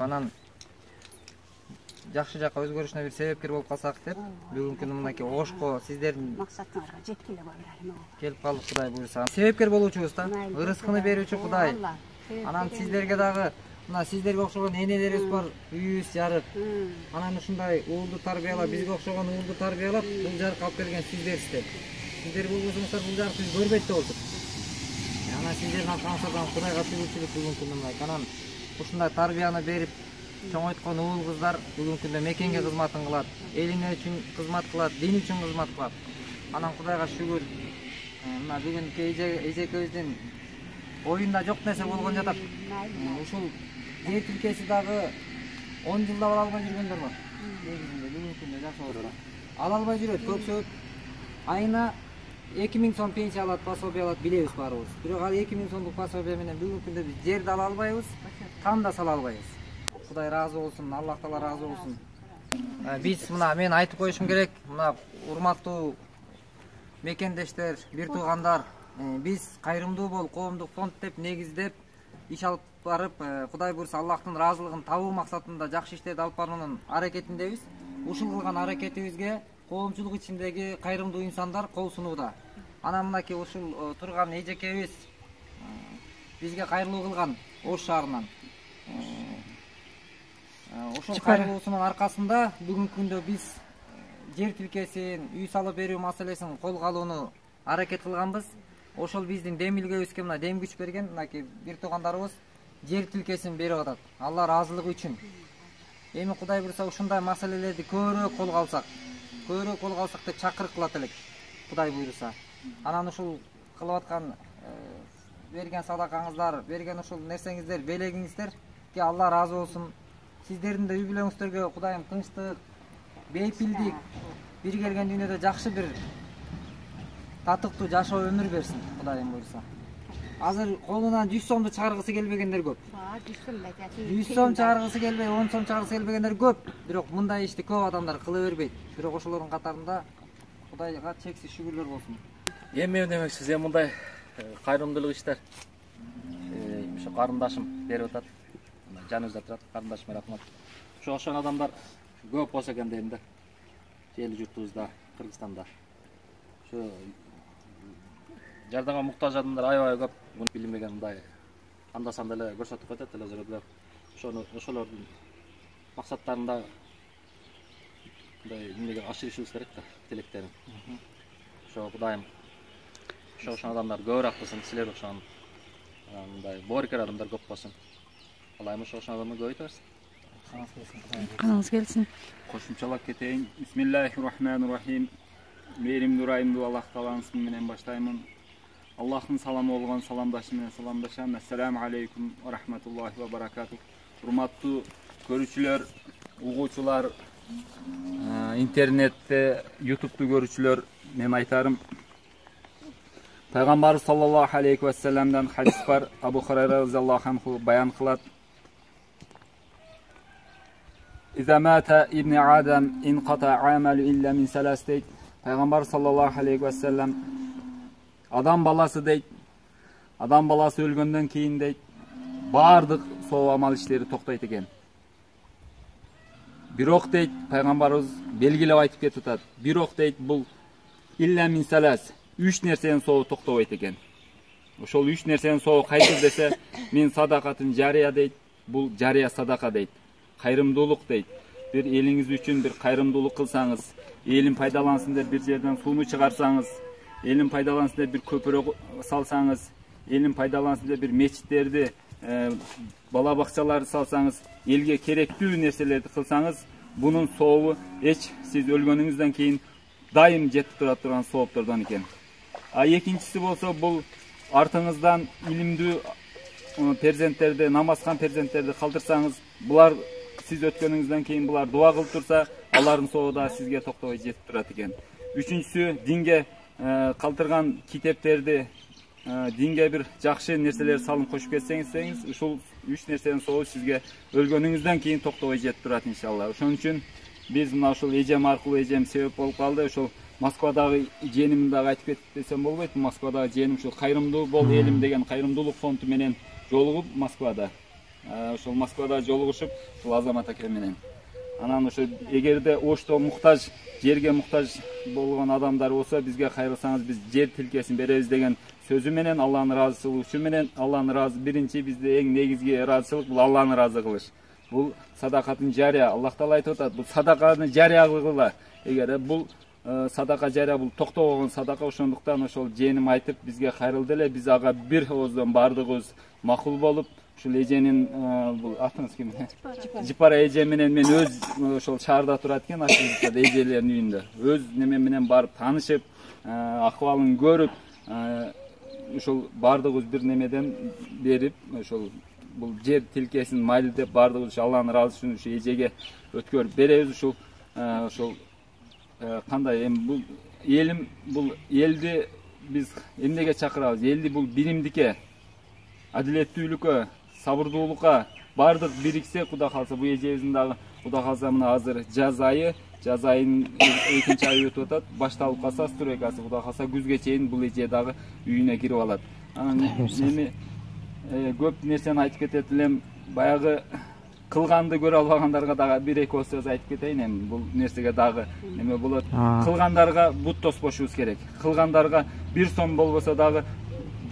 анан жакшы жакка өзгөрүшүнө бир себепкер болуп калсак деп бүгүнкү күнү мынакей огошко сиздердин максатыңарга жеткиле коюларым. келип калдык, Кудай буюрса. Себепкер болуучубуз да, ырыскыны берүүчү Кудай. Анан сиздерге дагы мына сиздерге окшогон энелерибиз бар, үйүбүз жарык. Анан ушундай уулду тарбиялап, бизге окшогон уулду тарбиялап, бул жарыкка алып келген сиздерсиздер. Сиздер болбосоңуздар бул жарыкты биз көрбөйт да болдук. Анан сиздердин аркаңыздан Кудайга шүгүрчүлүк бүгүнкү күндө. Анан ушундай тарбияны берип чоңойткон уул кыздар бүгүнкү күндө мекенге кызматын кылат, элине үчүн кызмат кылат, дин үчүн кызмат кылат. Анан Кудайга шүгүр. Мына бүгүнкү эжекебиздин оюнда жок нерсе болгон жатат. Ушул жер тилкеси дагы 10 жылда ала албай жүргөндөр бар. Негизинде бүгүнкү күндө жашоодо ала албай жүрөт. Көпсөт айына 2000 сом пенсия алат, пособие алат, билебиз баарыбыз. Бирок ал 2000 сомдук пособие менен бүгүнкү күндө биз жерди ала албайбыз, там да сала албайбыз. Кудай разы болсун, Аллах Таала разы болсун. Биз мына мен айтып коюшум керек, мына урматтуу мекендештер, бир туугандар, биз кайрымдуу бол коомдук фонд деп негиздеп иш алып барып, Кудай буйрса Аллахтын ыраазылыгын табуу максатында жакшы иштерди алып баруунун аракетиндебиз. Ушул кылган аракетибизге коомчулук ичиндеги кайрымдуу инсандар кол сунууда. Анан мынакей ушул турган эжекебиз бизге кайрылуу кылган Ош шаарынан. Ошол кайрылуусунун аркасында бүгүнкү күндө биз жер тилкесин, үй салып берүү маселесин колго алууну аракет кылганбыз. Ошол биздин демилгебизге мына дем күч берген мынакей бир туугандарыбыз жер тилкесин берип атат. Алла ыраазылыгы үчүн. Эми Кудай буйрса ушундай маселелерди көбүрөөк колго алсак деп чакырык кылат элек. Кудай буйрса. Анан ушул кылып аткан берген садакаңыздар, берген ушул нерсеңиздер, белегиңиздерге Алла разы болсун. Сиздердин да үй бүлөңүздөргө Кудайым тынчтык, бейпилдик, бир келген дүйнөдө жакшы бир татыктуу жашоо өмүр берсин, Кудайым буйрса. Азыр колунан 100 сомду чыгаргысы келбегендер көп. 100 сом чыгаргысы келбей, 10 сом чыгаргысы келбегендер көп. Бирок мындай ишти көп адамдар кыла бербейт. Бирок ошолордун катарында Кудайга чексиз шүгүрлөр болсун. Эми демексиз, эми мындай кайрымдуулук иштер ошо карындашым берип атат. Жаныбызда турат, карындашыма рахмат. Ошол адамдар көп болсо экен дейм да. Эл журтубузда, Кыргызстанда. Ошо жардамга муктаж адамдар аябай көп. Муну билинбеген мындай анда-санда эле көрсөтүп коет телевизордо. Ошолордун максаттарында мындай эмнеге ашырышыбыз керек да, тилектерин. Ошо Кудайым ошол адамдар көбүрөөк болсун, силер ошон мындай боорукер адамдар көп болсун. Алайым ошол адамды көбөйтө берсин. Каныңыз келсин. Кошумчалап кетейин. Бисмиллахир-рахманир-рахим. Мейримдүү райымдуу Аллах Тааланын исми менен баштаймын. Аллахтын саламы болгон саламдашы менен саламдашам. Ассаламу алейкум ва рахматуллахи ва баракатух. Урматтуу көрүүчүлөр, угуучулар, интернетте, YouTube'ду көрүүчүлөр, мен айтарым. Пайгамбар саллаллаху алейхи ва салламдан хадис бар. Абу Хурайра разияллаху анху баян кылат. İza mata ibn Adam inqata amalu illa min salas deyt. Пайгамбар саллаллаху алейхи ва саллам адам баласы дейт. Адам баласы өлгөндөн кийин дейт, бардык соо амал иштери токтойт экен. Бирок дейт, пайгамбарыбыз белгилеп айтып кетип атат. Бирок дейт, бул илля мин салас, 3 нерсенин соогу токтобойт экен. Ошол 3 нерсенин соогу кайсы десе, мен садакатын жария дейт, бул жария садака дейт. Кайрымдуулук дейт. Бир элиңиз үчүн бир кайрымдуулук кылсаңыз, элин пайдалансын деп бир жерден сууну чыгарсаңыз, элин пайдалансын деп бир көпүрө салсаңыз, элин пайдалансын деп бир мечиттерди, бала бакчаларды салсаңыз, элге керектүү нерселерди кылсаңыз, бунун сообу эч сиз өлгөнүңүздөн кийин дайым жетип тура турган сооптордон экен. А экинчиси болсо, бул артыңыздан илимдүү перзенттерди, намазкан перзенттерди калтырсаңыз, булар siz өткөнүңүздөн кийин булар дуа кылып турса, алардын сообу да сизге токтобой жетип турат экен. Үчүнчүсү, динге калтырган китептерди, динге бир жакшы нерселер салып кошуп кетсеңиз, ушул 3 нерсенин сообу сизге өлгөнүңүздөн кийин токтобой жетип турат иншалла. Ошон үчүн биз мына ушул эжем аркылуу эжем себеп болуп калды. Ошол Москвадагы жээнимди дагы айтып кетип десем болбойт. Москвадагы жээним ушул кайрымдуу бол элим деген кайрымдуулук фонду менен жолугуп Москвада. ошол Москвада жолугушуп ушул Азамат аке менен. Анан ошо эгерде ошто муктаж, жерге муктаж болгон адамдар болсо бизге кайрылсаңыз биз жер тилкесин беребиз деген сөзү менен Алланын ыраазычылыгы менен Алланын ыраазы биринчи бизде эң негизги ыраазычылык бул Алланын ыраазы кылыш. Бул садакатын жария. Аллах Таала айтып атат, бул садаканы жария кылгыла. Эгер бул садака жария бул токтогон садака, ошондуктан ошол жээним айтып бизге кайрылды эле. Биз ага бир ооздон бардыгыбыз макул болуп, ушул эженин бул атыңыз ким? Жипара эже менен мен өз ошол шаарда турат экен, Ашылыкта эжелердин үйүндө. Өз неме менен барып таанышып, акыбалын көрүп, ошол бардыгыбыз бир немеден берип, ошол бул жер тилкесин майлдеп бардыгыбыз Алланын ыраазы үчүн ушу эжеге өткөрүп беребиз. Ошол кандай эми бул элим, бул элди биз эмнеге чакырабыз? Элди бул биримдикке, адилеттүүлүккө, сабырдуулукка бардык бириксе, Кудай калса бул эжебиздин дагы Кудай калса мына азыр жаз айынын экинчи айы өтүп атат. Башталып калса, стройкасы Кудай калса күзгө чейин бул эже дагы үйүнө кирип алат. Анан эми көп нерсени айтып кетет элем. Баягы кылганды көрө албагандарга дагы бир эки сөз айтып кетейин. Эми бул нерсеге дагы неме болот. Кылгандарга бут тоспошубуз керек. Кылгандарга бир сом болбосо дагы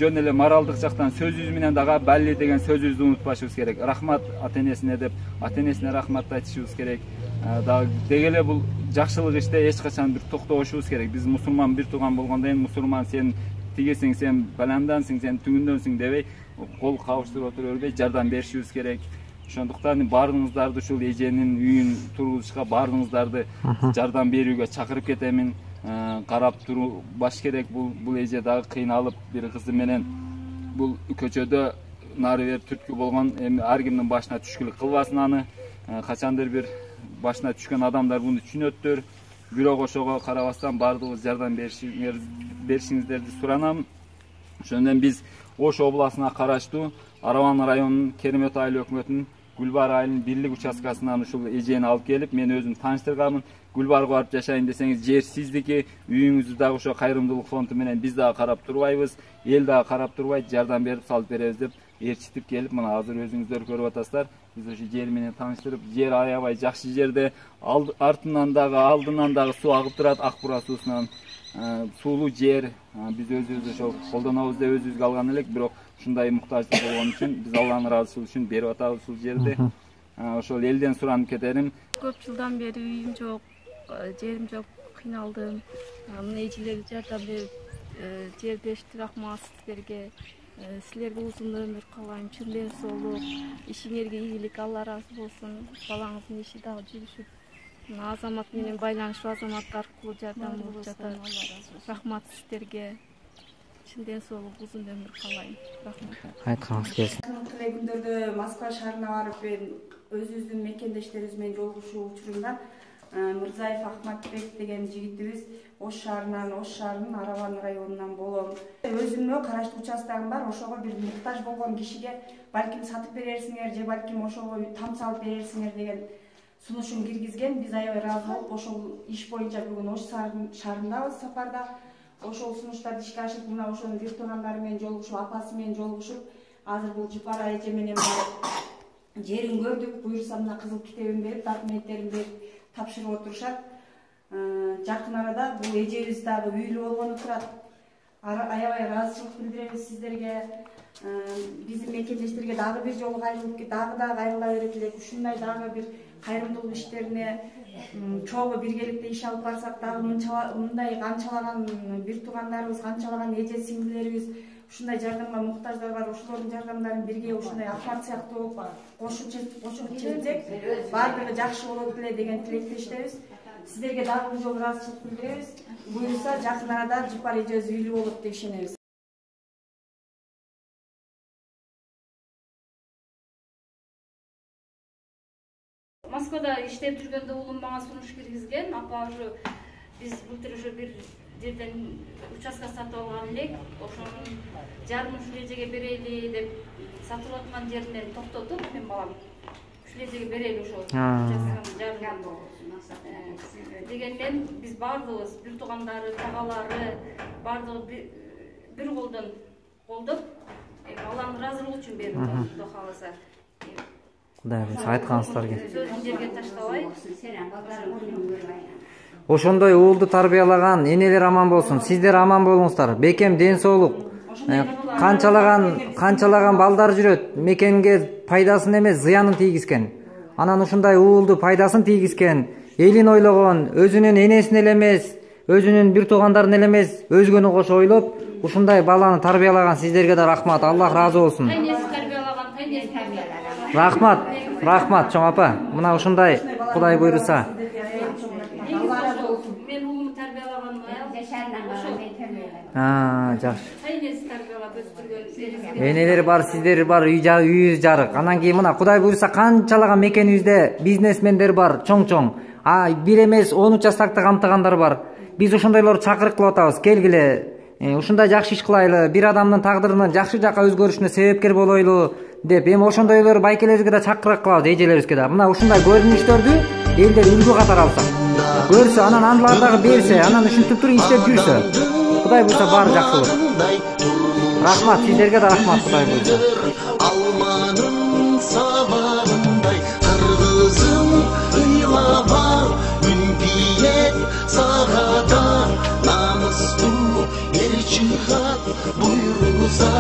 жөн эле моралдык жактан сөзүбүз менен дагы балли деген сөзүбүздү унутпашыбыз керек. Рахмат ата-энесине деп, ата-энесине рахмат айтышыбыз керек. Дагы деги эле бул жакшылык иште эч качан бир токтошубуз керек. Биз мусулман бир тууган болгондон кийин мусулман сен тигесиң, сен баламдансың, сен түгүндөнсүң дебей, кол кабыштырып отура бербей жардам беришибиз керек. Ошондуктан баардыгыңыздарды ушул эженин үйүн тургузушка баардыгыңыздарды жардам берүүгө чакырып кетемин. Карап турбаш керек. Бул эже дагы кыйналып бир кызы менен бул көчөдө нары бери түрткү болгон. Эми ар кимдин башына түшкүлүк кылбасын аны. Качандыр бир башына түшкөн адамдар муну түшүнөттүр. Бирок ошого карабастан баардыгыбыз жардам беришиңиздерди суранам. Ошондон биз Ош областына караштуу Араван районунун Керемет айыл өкмөтүнүн Гүлбар айылынын бирлик участкасынан ушул эжени алып келип, мен өзүм тааныштырганмын. Гүлбарга барып жашайын десеңиз, жер сиздики, үйүңүздү дагы ошо кайрымдуулук фонду менен биз дагы карап турбайбыз, эл дагы карап турбайт, жардам берип салып беребиз деп ээрчитип келип, мына азыр өзүңүздөр көрүп атасыздар. Биз ошо жер менен тааныштырып, жер аябай жакшы жерде, артынан дагы, алдынан дагы суу агып турат, Ак Бура суусунан. Суулуу жер, биз өзүбүз ошо колдонобуз деп өзүбүзгө алган элек, бирок ушундай муктаждык болгон үчүн биз Алланын ыраазычылыгы үчүн берип атабыз ушул жерди. Ошол элден суранып кетерим. Көп жылдан бери үйүм жок, жерим жок, кыйналдым. Мына эжелер жардам берип, жер беришти, рахмат сиздерге. Силерге узун өмүр каалайм, чын ден соолук, ишиңерге ийгилик, Алла ыраазы болсун. Балаңыздын иши дагы жүрүшүп, Азамат менен байланышып, Азамат аркылуу жардам болуп жатат. Рахмат сиздерге. Чын ден соолук, узун өмүр каалайм. Рахмат. Айтканыңыз келсин. Тиле күндөрдө Москва шаарына барып өзүбүздүн мекендештерибиз менен жолугушуу учурунда Мырзаев Ахматбек деген жигитибиз Ош шаарынын Араван районунан болом. Өзүмө караштуу участогум бар, ошого бир муктаж болгон кишиге балким сатып берерсиңер же балким ошого там салып берерсиңер деген сунушун киргизген. Биз аябай ыраазы болуп, ошол иш боюнча бүгүн Ош шаарындабыз сапарда. Ошол сунуштарды ишке ашырып, мына ошонун бир туугандары менен жолугушуп, апасы менен жолугушуп, азыр бул Жипара эже менен барып жерин көрдүк. Буюрса мына кызыл китебин берип, документтерин берип тапшырып отурушат. Жакын арада бул эжебиз дагы үйлүү болгону турат. Аябай ыраазычылык билдиребиз сиздерге. Биздин мекендештерге дагы бир жолу кайрылып, дагы кайрыла берет элек. Ушундай дагы бир кайрымдуулук иштерине чогуу биргеликте иш алып барсак дагы мындай канчалаган бир туугандарыбыз, канчалаган эже сиңдилерибиз ушундай жардамга муктаждар бар. Ошолордун жардамдарын бирге ушундай Ахмат сыяктуу кошуп чечсек баардыгы жакшы болот эле деген тилектештебиз. Сиздерге дагы бир жолу ыраазычылык билдиребиз. Буюрса жакын арада Жипара эжебиз үйлүү болот деп ишенебиз. Москвада иштеп жүргөндө улум мага сунуш киргизген. Апа ушу биз былтыр ушу бир жерден участка сатып алган элек, ошонун жарымын ушул эжеге берели деп сатып аткан жеринен токтотуп, мен балам ушул эжеге берели ошол участканын жарымын дегенден биз баардыгыбыз бир туугандары, тагалары баардыгы бир колдон колдоп, Алланын ыраазылыгы үчүн берип, Кудай кааласа. Кудай буйруса айткансыздарга. Сөзүн жерге таштабай. Ошондой уулду тарбиялаган энелер аман болсун. Сиздер аман болуңуздар. Бекем ден соолук. Канчалаган балдар жүрөт. Мекенге пайдасын эмес, зыянын тийгизген. Анан ушундай уулду пайдасын тийгизген, элин ойлогон, өзүнүн энесин эле эмес, өзүнүн бир туугандарын эле эмес, өзгөнү кошо ойлоп, ушундай баланы тарбиялаган сиздерге да рахмат. Аллах разы болсун. Рахмат, чоң апа. Мына ушундай Кудай буйруса. Мен уулумду тарбиялаганым Жакшы. Энелер бар, сиздер бар, үйүбүз жарык. Анан кийин мына Кудай буйруса канчалаган мекенибизде бизнесмендер бар, чоң-чоң. Бир эмес 10 участокты камтыгандар бар. Биз ошондойлорду чакырык кылып атабыз. Келгиле, ушундай жакшы иш кылайлы, бир адамдын тагдырынын жакшы жакка өзгөрүшүнө себепкер болойлу деп, эми ошондойлор байкелерибизге да чакырык кылабыз, эжелерибизге да. Мына ушундай көрүнүштөрдү элдер үлгү катары алса, көрсө, анан андылар дагы берсе, анан ушинтип туруп иштеп жүрсө, Кудай буйруса баары жакшы болот. Рахмат, сиздерге да рахмат, Кудай буйруса. Алманын сабагындай кыргызым ыйлаба, күн биет сагата, намыстуу эл чыгат буйруса.